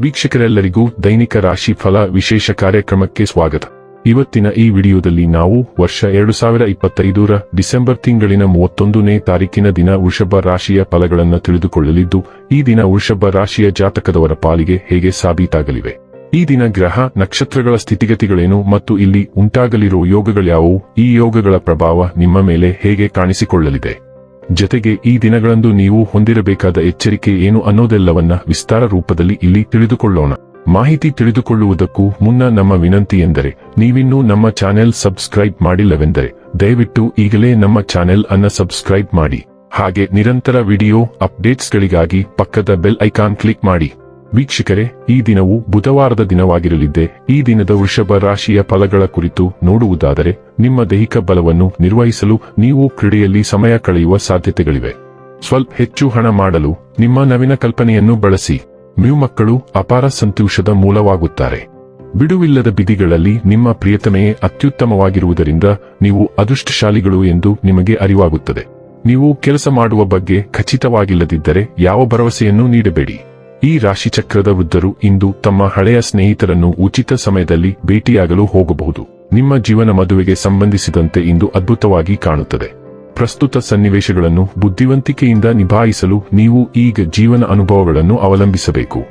ವೀಕ್ಷಕರೆಲ್ಲರಿಗೂ ದೈನಿಕ ರಾಶಿ ಫಲ ವಿಶೇಷ ಕಾರ್ಯಕ್ರಮಕ್ಕೆ ಸ್ವಾಗತ. ಇವತ್ತಿನ ಈ ವಿಡಿಯೋದಲ್ಲಿ ನಾವು ವರ್ಷ 2025ರ ಡಿಸೆಂಬರ್ ತಿಂಗಳಿನ 31ನೇ ತಾರೀಕಿನ ದಿನ ವೃಷಭ ರಾಶಿಯ ಫಲಗಳನ್ನು ತಿಳಿದುಕೊಳ್ಳಲಿದ್ದು, ಈ ದಿನ ವೃಷಭ ರಾಶಿಯ ಜಾತಕದವರ ಪಾಲಿಗೆ ಹೇಗೆ ಸಾಬೀತಾಗಲಿವೆ, ಈ ದಿನ ಗ್ರಹ ನಕ್ಷತ್ರಗಳ ಸ್ಥಿತಿಗತಿಗಳೇನು ಮತ್ತು ಇಲ್ಲಿ ಉಂಟಾಗಲಿರುವ ಯೋಗಗಳ್ಯಾವುವು, ಈ ಯೋಗಗಳ ಪ್ರಭಾವ ನಿಮ್ಮ ಮೇಲೆ ಹೇಗೆ ಕಾಣಿಸಿಕೊಳ್ಳಲಿದೆ, ಜತೆಗೆ ಈ ದಿನಗಳಂದು ನೀವು ಹೊಂದಿರಬೇಕಾದ ಎಚ್ಚರಿಕೆ ಏನು ಅನ್ನೋದೆಲ್ಲವನ್ನ ವಿಸ್ತಾರ ರೂಪದಲ್ಲಿ ಇಲ್ಲಿ ತಿಳಿದುಕೊಳ್ಳೋಣ. ಮಾಹಿತಿ ತಿಳಿದುಕೊಳ್ಳುವುದಕ್ಕೂ ಮುನ್ನ ನಮ್ಮ ವಿನಂತಿ ಎಂದರೆ, ನೀವಿನ್ನೂ ನಮ್ಮ ಚಾನೆಲ್ ಸಬ್ಸ್ಕ್ರೈಬ್ ಮಾಡಿಲ್ಲವೆಂದರೆ ದಯವಿಟ್ಟು ಈಗಲೇ ನಮ್ಮ ಚಾನೆಲ್ ಅನ್ನ ಸಬ್ಸ್ಕ್ರೈಬ್ ಮಾಡಿ. ಹಾಗೆ ನಿರಂತರ ವಿಡಿಯೋ ಅಪ್ಡೇಟ್ಸ್ಗಳಿಗಾಗಿ ಪಕ್ಕದ ಬೆಲ್ ಐಕಾನ್ ಕ್ಲಿಕ್ ಮಾಡಿ. ವೀಕ್ಷಕರೇ, ಈ ದಿನವು ಬುಧವಾರದ ದಿನವಾಗಿರಲಿದ್ದೆ. ಈ ದಿನದ ವೃಷಭ ರಾಶಿಯ ಫಲಗಳ ಕುರಿತು ನೋಡುವುದಾದರೆ, ನಿಮ್ಮ ದೈಹಿಕ ಬಲವನ್ನು ನಿರ್ವಹಿಸಲು ನೀವು ಕ್ರೀಡೆಯಲ್ಲಿ ಸಮಯ ಕಳೆಯುವ ಸಾಧ್ಯತೆಗಳಿವೆ. ಸ್ವಲ್ಪ ಹೆಚ್ಚು ಹಣ ಮಾಡಲು ನಿಮ್ಮ ನವೀನ ಕಲ್ಪನೆಯನ್ನು ಬಳಸಿ. ಮಕ್ಕಳು ಅಪಾರ ಸಂತೋಷದ ಮೂಲವಾಗುತ್ತಾರೆ. ಬಿಡುವಿಲ್ಲದ ಬಿದಿಗಳಲ್ಲಿ ನಿಮ್ಮ ಪ್ರಿಯತಮೆಯೇ ಅತ್ಯುತ್ತಮವಾಗಿರುವುದರಿಂದ ನೀವು ಅದೃಷ್ಟಶಾಲಿಗಳು ಎಂದು ನಿಮಗೆ ಅರಿವಾಗುತ್ತದೆ. ನೀವು ಕೆಲಸ ಮಾಡುವ ಬಗ್ಗೆ ಖಚಿತವಾಗಿಲ್ಲದಿದ್ದರೆ ಯಾವ ಭರವಸೆಯನ್ನೂ ನೀಡಬೇಡಿ. ಈ ರಾಶಿಚಕ್ರದ ವೃದ್ಧರು ಇಂದು ತಮ್ಮ ಹಳೆಯ ಸ್ನೇಹಿತರನ್ನು ಉಚಿತ ಸಮಯದಲ್ಲಿ ಭೇಟಿಯಾಗಲು ಹೋಗಬಹುದು. ನಿಮ್ಮ ಜೀವನ ಮದುವೆಗೆ ಸಂಬಂಧಿಸಿದಂತೆ ಇಂದು ಅದ್ಭುತವಾಗಿ ಕಾಣುತ್ತದೆ. ಪ್ರಸ್ತುತ ಸನ್ನಿವೇಶಗಳನ್ನು ಬುದ್ಧಿವಂತಿಕೆಯಿಂದ ನಿಭಾಯಿಸಲು ನೀವು ಈಗ ಜೀವನ ಅನುಭವಗಳನ್ನು ಅವಲಂಬಿಸಬೇಕು.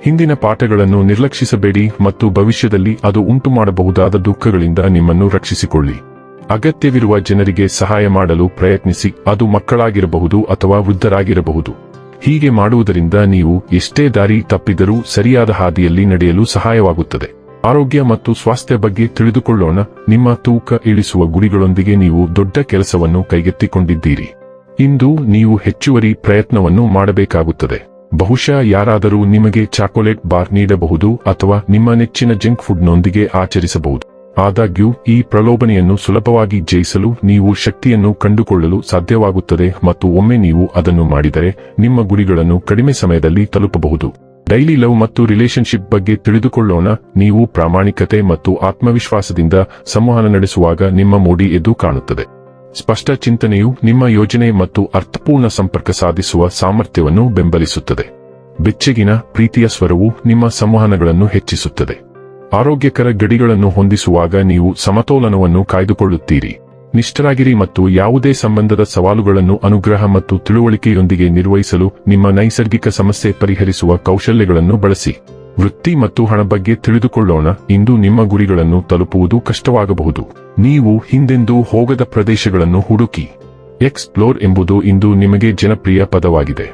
ಹಿಂದಿನ ಪಾಠಗಳನ್ನು ನಿರ್ಲಕ್ಷಿಸಬೇಡಿ ಮತ್ತು ಭವಿಷ್ಯದಲ್ಲಿ ಅದು ಉಂಟು ಮಾಡಬಹುದಾದ ದುಃಖಗಳಿಂದ ನಿಮ್ಮನ್ನು ರಕ್ಷಿಸಿಕೊಳ್ಳಿ. ಅಗತ್ಯವಿರುವ ಜನರಿಗೆ ಸಹಾಯ ಮಾಡಲು ಪ್ರಯತ್ನಿಸಿ, ಅದು ಮಕ್ಕಳಾಗಿರಬಹುದು ಅಥವಾ ವೃದ್ಧರಾಗಿರಬಹುದು. ಹೀಗೆ ಮಾಡುವುದರಿಂದ ನೀವು ಎಷ್ಟೇ ದಾರಿ ತಪ್ಪಿದರೂ ಸರಿಯಾದ ಹಾದಿಯಲ್ಲಿ ನಡೆಯಲು ಸಹಾಯವಾಗುತ್ತದೆ. ಆರೋಗ್ಯ ಮತ್ತು ಸ್ವಾಸ್ಥ್ಯ ಬಗ್ಗೆ ತಿಳಿದುಕೊಳ್ಳೋಣ. ನಿಮ್ಮ ತೂಕ ಇಳಿಸುವ ಗುರಿಗಳೊಂದಿಗೆ ನೀವು ದೊಡ್ಡ ಕೆಲಸವನ್ನು ಕೈಗೆತ್ತಿಕೊಂಡಿದ್ದೀರಿ. ಇಂದು ನೀವು ಹೆಚ್ಚುವರಿ ಪ್ರಯತ್ನವನ್ನು ಮಾಡಬೇಕಾಗುತ್ತದೆ. ಬಹುಶಃ ಯಾರಾದರೂ ನಿಮಗೆ ಚಾಕೊಲೇಟ್ ಬಾರ್ ನೀಡಬಹುದು ಅಥವಾ ನಿಮ್ಮ ನೆಚ್ಚಿನ ಜಂಕ್ ಫುಡ್ನೊಂದಿಗೆ ಆಚರಿಸಬಹುದು. ಆದಾಗ್ಯೂ ಈ ಪ್ರಲೋಭನೆಯನ್ನು ಸುಲಭವಾಗಿ ಜಯಿಸಲು ನೀವು ಶಕ್ತಿಯನ್ನು ಕಂಡುಕೊಳ್ಳಲು ಸಾಧ್ಯವಾಗುತ್ತದೆ ಮತ್ತು ಒಮ್ಮೆ ನೀವು ಅದನ್ನು ಮಾಡಿದರೆ ನಿಮ್ಮ ಗುರಿಗಳನ್ನು ಕಡಿಮೆ ಸಮಯದಲ್ಲಿ ತಲುಪಬಹುದು. ಡೈಲಿ ಲವ್ ಮತ್ತು ರಿಲೇಶನ್ಶಿಪ್ ಬಗ್ಗೆ ತಿಳಿದುಕೊಳ್ಳೋಣ. ನೀವು ಪ್ರಾಮಾಣಿಕತೆ ಮತ್ತು ಆತ್ಮವಿಶ್ವಾಸದಿಂದ ಸಂವಹನ ನಡೆಸುವಾಗ ನಿಮ್ಮ ಮೋಡಿ ಎದ್ದು ಕಾಣುತ್ತದೆ. ಸ್ಪಷ್ಟ ಚಿಂತನೆಯು ನಿಮ್ಮ ಯೋಜನೆ ಮತ್ತು ಅರ್ಥಪೂರ್ಣ ಸಂಪರ್ಕ ಸಾಧಿಸುವ ಸಾಮರ್ಥ್ಯವನ್ನು ಬೆಂಬಲಿಸುತ್ತದೆ. ಬೆಚ್ಚಗಿನ ಪ್ರೀತಿಯ ಸ್ವರವು ನಿಮ್ಮ ಸಂವಹನಗಳನ್ನು ಹೆಚ್ಚಿಸುತ್ತದೆ. ಆರೋಗ್ಯಕರ ಗಡಿಗಳನ್ನು ಹೊಂದಿಸುವಾಗ ನೀವು ಸಮತೋಲನವನ್ನು ಕಾಯ್ದುಕೊಳ್ಳುತ್ತೀರಿ. ನಿಷ್ಠರಾಗಿರಿ ಮತ್ತು ಯಾವುದೇ ಸಂಬಂಧದ ಸವಾಲುಗಳನ್ನು ಅನುಗ್ರಹ ಮತ್ತು ತಿಳುವಳಿಕೆಯೊಂದಿಗೆ ನಿರ್ವಹಿಸಲು ನಿಮ್ಮ ನೈಸರ್ಗಿಕ ಸಮಸ್ಯೆ ಪರಿಹರಿಸುವ ಕೌಶಲ್ಯಗಳನ್ನು ಬಳಸಿ. ವೃತ್ತಿ ಮತ್ತು ಹಣ ಬಗ್ಗೆ ತಿಳಿದುಕೊಳ್ಳೋಣ. ಇಂದು ನಿಮ್ಮ ಗುರಿಗಳನ್ನು ತಲುಪುವುದು ಕಷ್ಟವಾಗಬಹುದು. ನೀವು ಹಿಂದೆಂದೂ ಹೋಗದ ಪ್ರದೇಶಗಳನ್ನು ಹುಡುಕಿ. ಎಕ್ಸ್ಪ್ಲೋರ್ ಎಂಬುದು ಇಂದು ನಿಮಗೆ ಜನಪ್ರಿಯ ಪದವಾಗಿದೆ.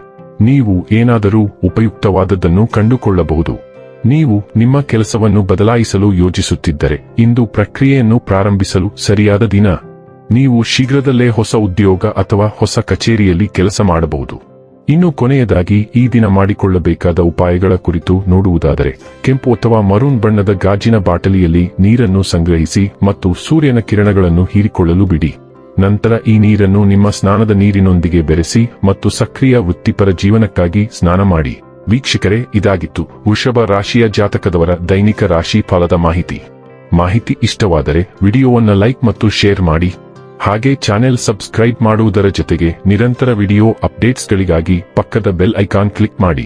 ನೀವು ಏನಾದರೂ ಉಪಯುಕ್ತವಾದದ್ದನ್ನು ಕಂಡುಕೊಳ್ಳಬಹುದು. ನೀವು ನಿಮ್ಮ ಕೆಲಸವನ್ನು ಬದಲಾಯಿಸಲು ಯೋಜಿಸುತ್ತಿದ್ದರೆ ಇಂದು ಪ್ರಕ್ರಿಯೆಯನ್ನು ಪ್ರಾರಂಭಿಸಲು ಸರಿಯಾದ ದಿನ. ನೀವು ಶೀಘ್ರದಲ್ಲೇ ಹೊಸ ಉದ್ಯೋಗ ಅಥವಾ ಹೊಸ ಕಚೇರಿಯಲ್ಲಿ ಕೆಲಸ ಮಾಡಬಹುದು. ಇನ್ನು ಕೊನೆಯದಾಗಿ ಈ ದಿನ ಮಾಡಿಕೊಳ್ಳಬೇಕಾದ ಉಪಾಯಗಳ ಕುರಿತು ನೋಡುವುದಾದರೆ, ಕೆಂಪು ಅಥವಾ ಮರೂನ್ ಬಣ್ಣದ ಗಾಜಿನ ಬಾಟಲಿಯಲ್ಲಿ ನೀರನ್ನು ಸಂಗ್ರಹಿಸಿ ಮತ್ತು ಸೂರ್ಯನ ಕಿರಣಗಳನ್ನು ಹೀರಿಕೊಳ್ಳಲು ಬಿಡಿ. ನಂತರ ಈ ನೀರನ್ನು ನಿಮ್ಮ ಸ್ನಾನದ ನೀರಿನೊಂದಿಗೆ ಬೆರೆಸಿ ಮತ್ತು ಸಕ್ರಿಯ ವೃತ್ತಿಪರ ಜೀವನಕ್ಕಾಗಿ ಸ್ನಾನ ಮಾಡಿ. ವೀಕ್ಷಕರೇ, ಇದಾಗಿತ್ತು ವೃಷಭ ರಾಶಿಯ ಜಾತಕದವರ ದೈನಿಕ ರಾಶಿ ಫಲದ ಮಾಹಿತಿ ಇಷ್ಟವಾದರೆ ವಿಡಿಯೋವನ್ನು ಲೈಕ್ ಮತ್ತು ಶೇರ್ ಮಾಡಿ. ಹಾಗೆ ಚಾನೆಲ್ ಸಬ್ಸ್ಕ್ರೈಬ್ ಮಾಡುವುದರ ಜೊತೆಗೆ ನಿರಂತರ ವಿಡಿಯೋ ಅಪ್ಡೇಟ್ಸ್ಗಳಿಗಾಗಿ ಪಕ್ಕದ ಬೆಲ್ ಐಕಾನ್ ಕ್ಲಿಕ್ ಮಾಡಿ.